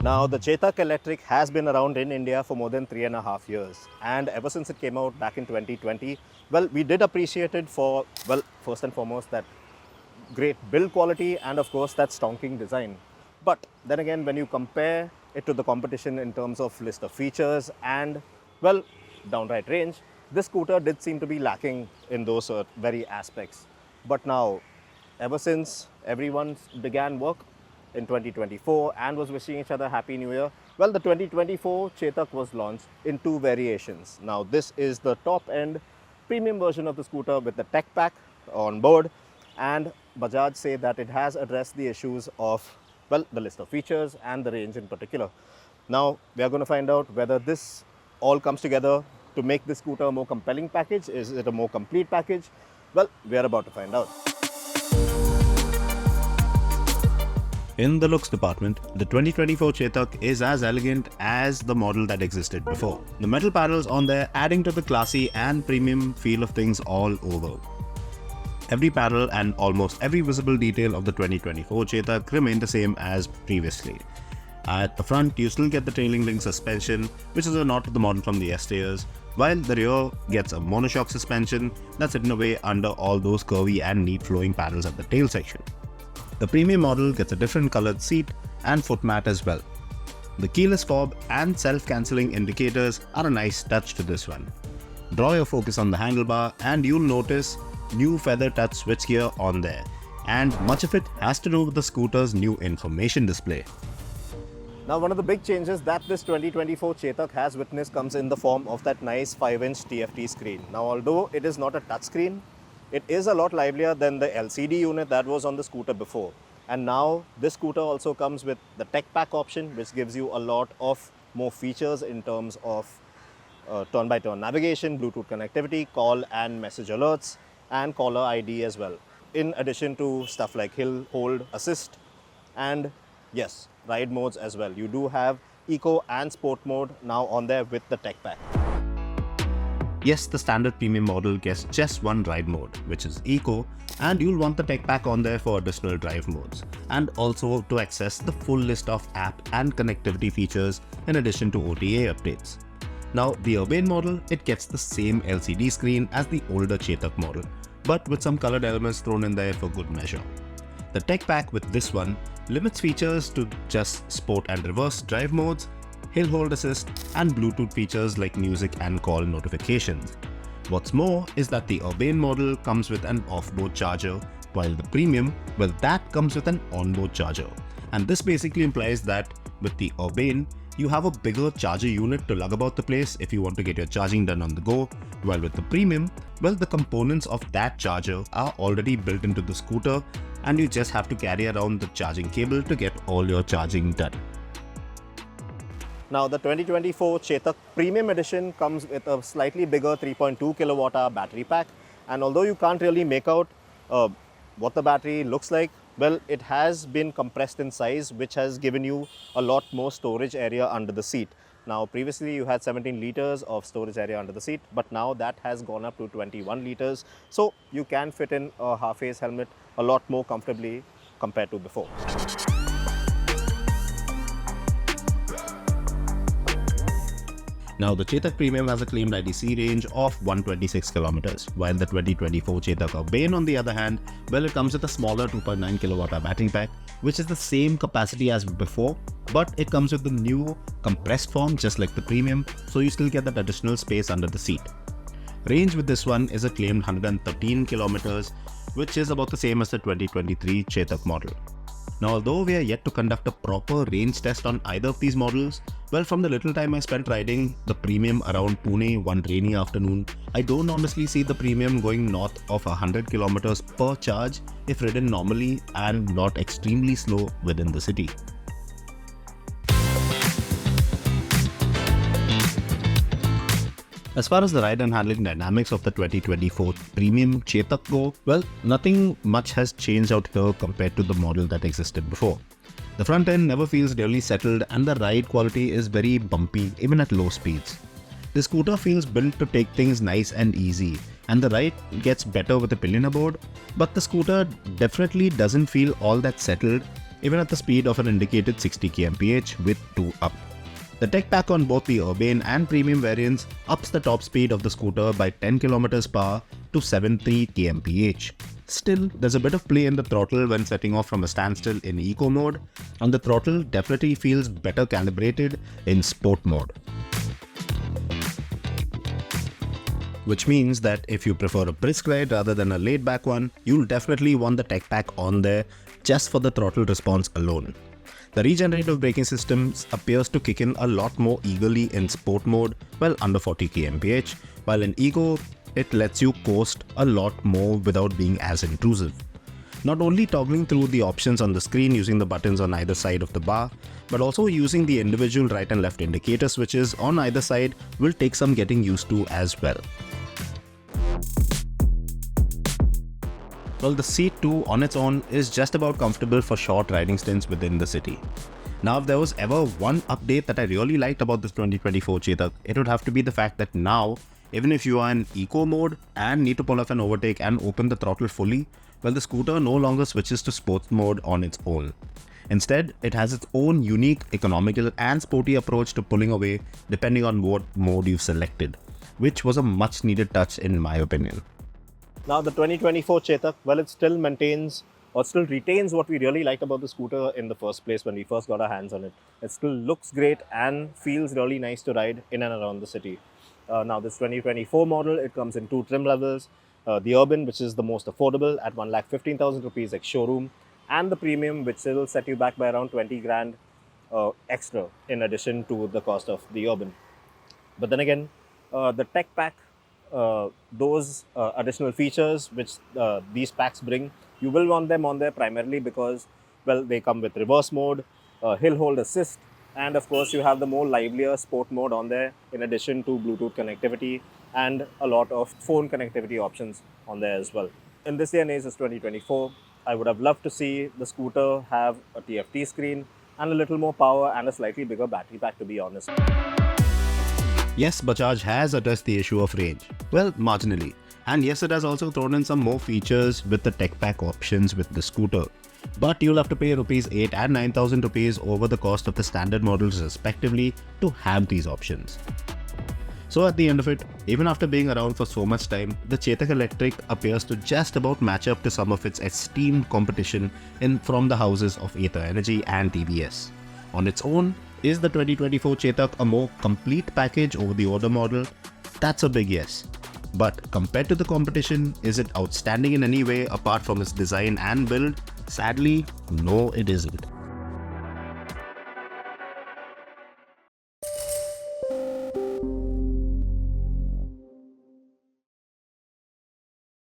Now, the Chetak Electric has been around in India for more than 3.5 years. And ever since it came out back in 2020, well, we did appreciate it for, well, first and foremost, that great build quality and of course that stonking design. But then again, when you compare it to the competition in terms of list of features and, well, downright range, this scooter did seem to be lacking in those very aspects. But now, ever since everyone began work in 2024 and was wishing each other Happy New Year, well, the 2024 Chetak was launched in two variations. Now, this is the top end premium version of the scooter with the tech pack on board, and Bajaj say that it has addressed the issues of, well, the list of features and the range in particular. Now, we are going to find out whether this all comes together to make this scooter a more compelling package. Is it a more complete package? Well, we are about to find out. In the looks department, the 2024 Chetak is as elegant as the model that existed before. The metal panels on there adding to the classy and premium feel of things all over. Every panel and almost every visible detail of the 2024 Chetak remain the same as previously. At the front, you still get the trailing link suspension, which is a nod to the model from the yesteryears, while the rear gets a monoshock suspension that's hidden away under all those curvy and neat flowing panels at the tail section. The premium model gets a different colored seat and foot mat as well. The keyless fob and self-cancelling indicators are a nice touch to this one. Draw your focus on the handlebar and you'll notice new feather touch switchgear on there, and much of it has to do with the scooter's new information display. Now, one of the big changes that this 2024 Chetak has witnessed comes in the form of that nice 5-inch TFT screen. Now, although it is not a touchscreen, it is a lot livelier than the LCD unit that was on the scooter before. And now this scooter also comes with the tech pack option, which gives you a lot of more features in terms of turn-by-turn navigation, Bluetooth connectivity, call and message alerts, and caller ID as well. In addition to stuff like hill hold assist and yes, ride modes as well. You do have eco and sport mode now on there with the tech pack. Yes, the standard premium model gets just one ride mode, which is eco, and you'll want the tech pack on there for additional drive modes, and also to access the full list of app and connectivity features in addition to OTA updates. Now, the Urbane model, it gets the same LCD screen as the older Chetak model, but with some colored elements thrown in there for good measure. The tech pack with this one limits features to just sport and reverse drive modes, hill hold assist, and Bluetooth features like music and call notifications. What's more is that the Urbane model comes with an off-board charger, while the premium, well, that comes with an on-board charger. And this basically implies that with the Urbane, you have a bigger charger unit to lug about the place if you want to get your charging done on the go, while with the premium, well, the components of that charger are already built into the scooter and you just have to carry around the charging cable to get all your charging done. Now, the 2024 Chetak Premium Edition comes with a slightly bigger 3.2 kilowatt-hour battery pack, and although you can't really make out what the battery looks like, well, it has been compressed in size, which has given you a lot more storage area under the seat. Now, previously you had 17 liters of storage area under the seat, but now that has gone up to 21 liters. So you can fit in a half-face helmet a lot more comfortably compared to before. Now, the Chetak Premium has a claimed IDC range of 126 kilometers, while the 2024 Chetak Urbane, on the other hand, well, it comes with a smaller 2.9 kilowatt-hour battery pack, which is the same capacity as before, but it comes with the new compressed form just like the Premium, so you still get that additional space under the seat. Range with this one is a claimed 113 kilometers, which is about the same as the 2023 Chetak model. Now, although we are yet to conduct a proper range test on either of these models, well, from the little time I spent riding the Premium around Pune one rainy afternoon, I don't honestly see the Premium going north of 100 kilometers per charge if ridden normally and not extremely slow within the city. As far as the ride and handling dynamics of the 2024 Premium Chetak go, well, nothing much has changed out here compared to the model that existed before. The front end never feels really settled and the ride quality is very bumpy even at low speeds. The scooter feels built to take things nice and easy, and the ride gets better with a pillion aboard, but the scooter definitely doesn't feel all that settled even at the speed of an indicated 60 kmph with 2 up. The tech pack on both the Urbane and Premium variants ups the top speed of the scooter by 10 km per hour to 73 kmph. Still, there's a bit of play in the throttle when setting off from a standstill in Eco mode, and the throttle definitely feels better calibrated in Sport mode. Which means that if you prefer a brisk ride rather than a laid-back one, you'll definitely want the tech pack on there just for the throttle response alone. The regenerative braking system appears to kick in a lot more eagerly in Sport mode, well under 40 kmph, while in Eco, it lets you coast a lot more without being as intrusive. Not only toggling through the options on the screen using the buttons on either side of the bar, but also using the individual right and left indicator switches on either side will take some getting used to as well. Well, the Seat 2 on its own is just about comfortable for short riding stints within the city. Now, if there was ever one update that I really liked about this 2024 Chetak, it would have to be the fact that now, even if you are in Eco mode and need to pull off an overtake and open the throttle fully, well, the scooter no longer switches to sports mode on its own. Instead, it has its own unique economical and sporty approach to pulling away depending on what mode you've selected, which was a much needed touch in my opinion. Now the 2024 Chetak, well, it still maintains or still retains what we really liked about the scooter in the first place when we first got our hands on it. It still looks great and feels really nice to ride in and around the city. Now this 2024 model, it comes in 2 trim levels. The Urbane, which is the most affordable at 1,15,000 rupees ex-showroom, and the Premium, which will set you back by around 20 grand extra in addition to the cost of the Urbane. But then again, the tech pack, those additional features which these packs bring, you will want them on there primarily because, well, they come with reverse mode, hill hold assist, and of course you have the more livelier sport mode on there in addition to Bluetooth connectivity and a lot of phone connectivity options on there as well. In this day and age, it's 2024, I would have loved to see the scooter have a TFT screen and a little more power and a slightly bigger battery pack, to be honest. Yes, Bajaj has addressed the issue of range. Well, marginally. And yes, it has also thrown in some more features with the tech pack options with the scooter. But you'll have to pay Rs 8 and 9,000 rupees over the cost of the standard models respectively to have these options. So at the end of it, even after being around for so much time, the Chetak Electric appears to just about match up to some of its esteemed competition from the houses of Ather Energy and TVS. On its own, is the 2024 Chetak a more complete package over the older model? That's a big yes. But compared to the competition, is it outstanding in any way apart from its design and build? Sadly, no, it isn't.